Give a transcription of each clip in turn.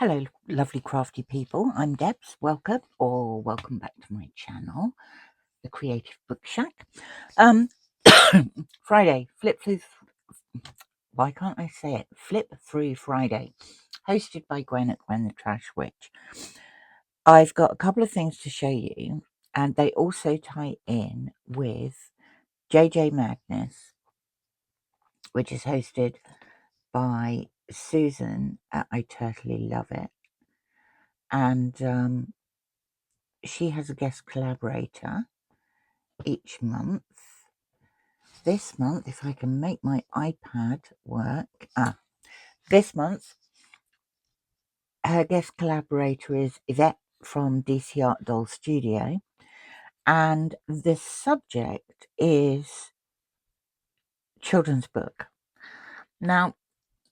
Hello, lovely crafty people. I'm Debs. Welcome back to my channel, The Creative Book Shack. Friday, why can't I say it? Flip Through Friday, hosted by Gwen at Gwen the Trash Witch. I've got a couple of things to show you, and they also tie in with JJ Madness, which is hosted by Susan at I Totally Love It. And she has a guest collaborator each month. This month, if I can make my iPad work, this month her guest collaborator is Yvette from DC Art Doll Studio, and the subject is children's book. Now,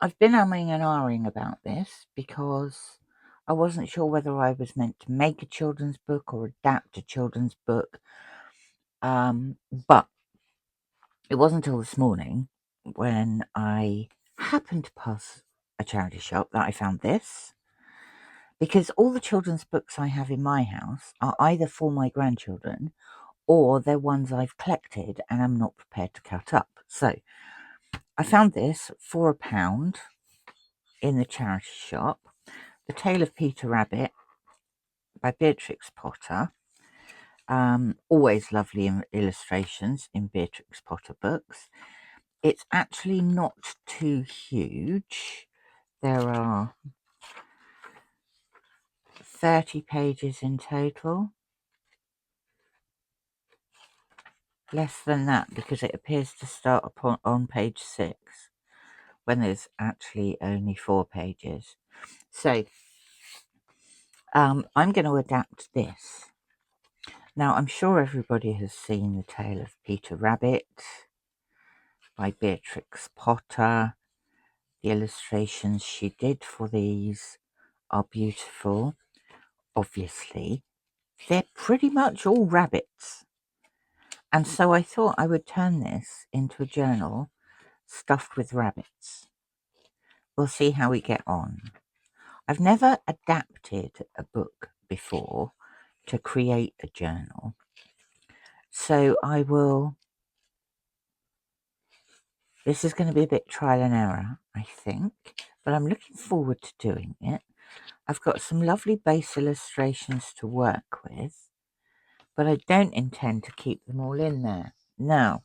I've been umming and ahhing about this because I wasn't sure whether I was meant to make a children's book or adapt a children's book. But it wasn't until this morning when I happened to pass a charity shop that I found this, because all the children's books I have in my house are either for my grandchildren or they're ones I've collected and I'm not prepared to cut up. So I found this for £1 in the charity shop, The Tale of Peter Rabbit by Beatrix Potter. Always lovely illustrations in Beatrix Potter books. It's actually not too huge. There are 30 pages in total. Less than that, because it appears to start on page 6 when there's actually only 4 pages. So I'm going to adapt this. Now, I'm sure everybody has seen The Tale of Peter Rabbit by Beatrix Potter. The illustrations she did for these are beautiful. Obviously, they're pretty much all rabbits. And so I thought I would turn this into a journal stuffed with rabbits. We'll see how we get on. I've never adapted a book before to create a journal. So this is going to be a bit trial and error, I think, but I'm looking forward to doing it. I've got some lovely base illustrations to work with, but I don't intend to keep them all in there. Now,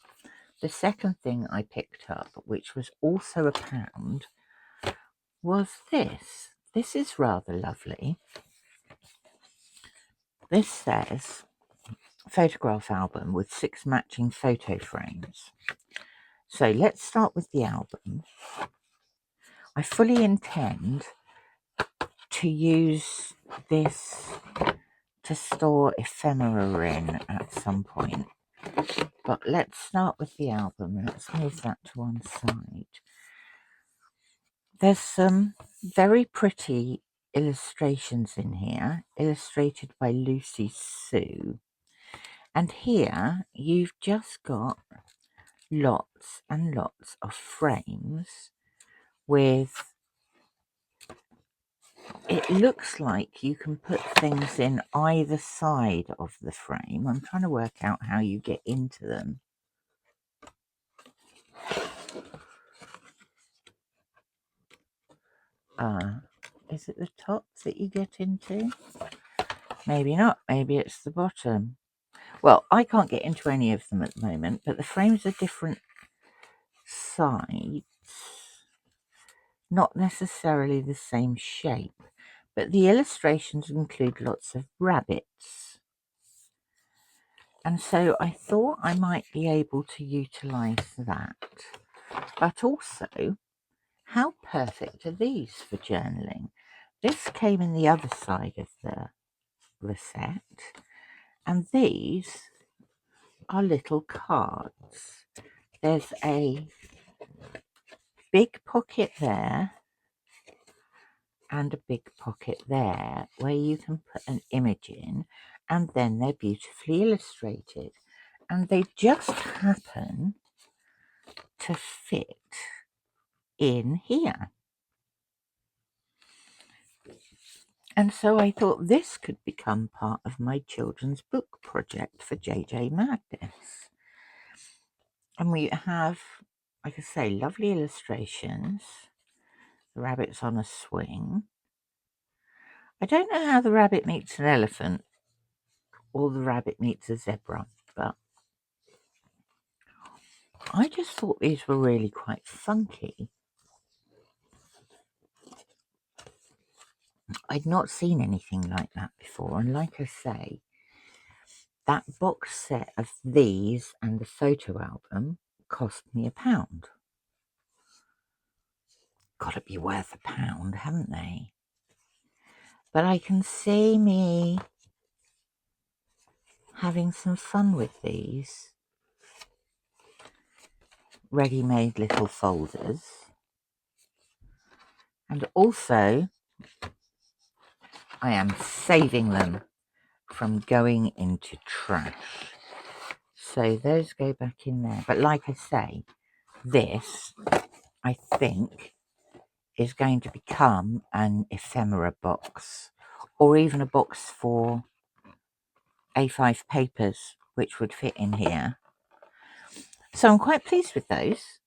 the second thing I picked up, which was also £1, was this. This is rather lovely. This says photograph album with 6 matching photo frames. So let's start with the album. I fully intend to use this to store ephemera in at some point. But let's start with the album. Let's move that to one side. There's some very pretty illustrations in here, illustrated by Lucy Sue. And here you've just got lots and lots of frames with, it looks like you can put things in either side of the frame. I'm trying to work out how you get into them. Is it the top that you get into? Maybe not. Maybe it's the bottom. Well, I can't get into any of them at the moment, but the frames are different sides. Not necessarily the same shape, but the illustrations include lots of rabbits. And so I thought I might be able to utilize that. But also, how perfect are these for journaling? This came in the other side of the set, and these are little cards. There's a big pocket there and a big pocket there where you can put an image in, and then they're beautifully illustrated, and they just happen to fit in here. And so I thought this could become part of my children's book project for JJ Madness. And we have, like I say, lovely illustrations. The rabbit's on a swing. I don't know how the rabbit meets an elephant or the rabbit meets a zebra, but I just thought these were really quite funky. I'd not seen anything like that before, and like I say, that box set of these and the photo album cost me £1. Gotta be worth £1, haven't they? But I can see me having some fun with these ready-made little folders. And also, I am saving them from going into trash. So those go back in there. But like I say, this, I think, is going to become an ephemera box, or even a box for A5 papers, which would fit in here. So I'm quite pleased with those.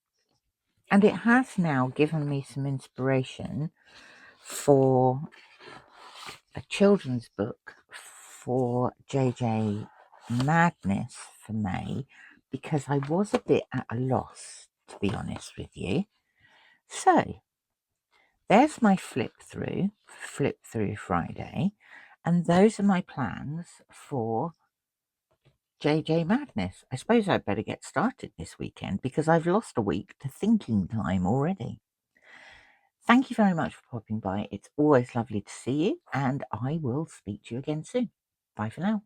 And it has now given me some inspiration for a children's book for JJ Madness for May, because I was a bit at a loss, to be honest with you. So there's my flip through Friday, and those are my plans for JJ Madness. I suppose I'd better get started this weekend because I've lost a week to thinking time already. Thank you very much for popping by. It's always lovely to see you, and I will speak to you again soon. Bye for now.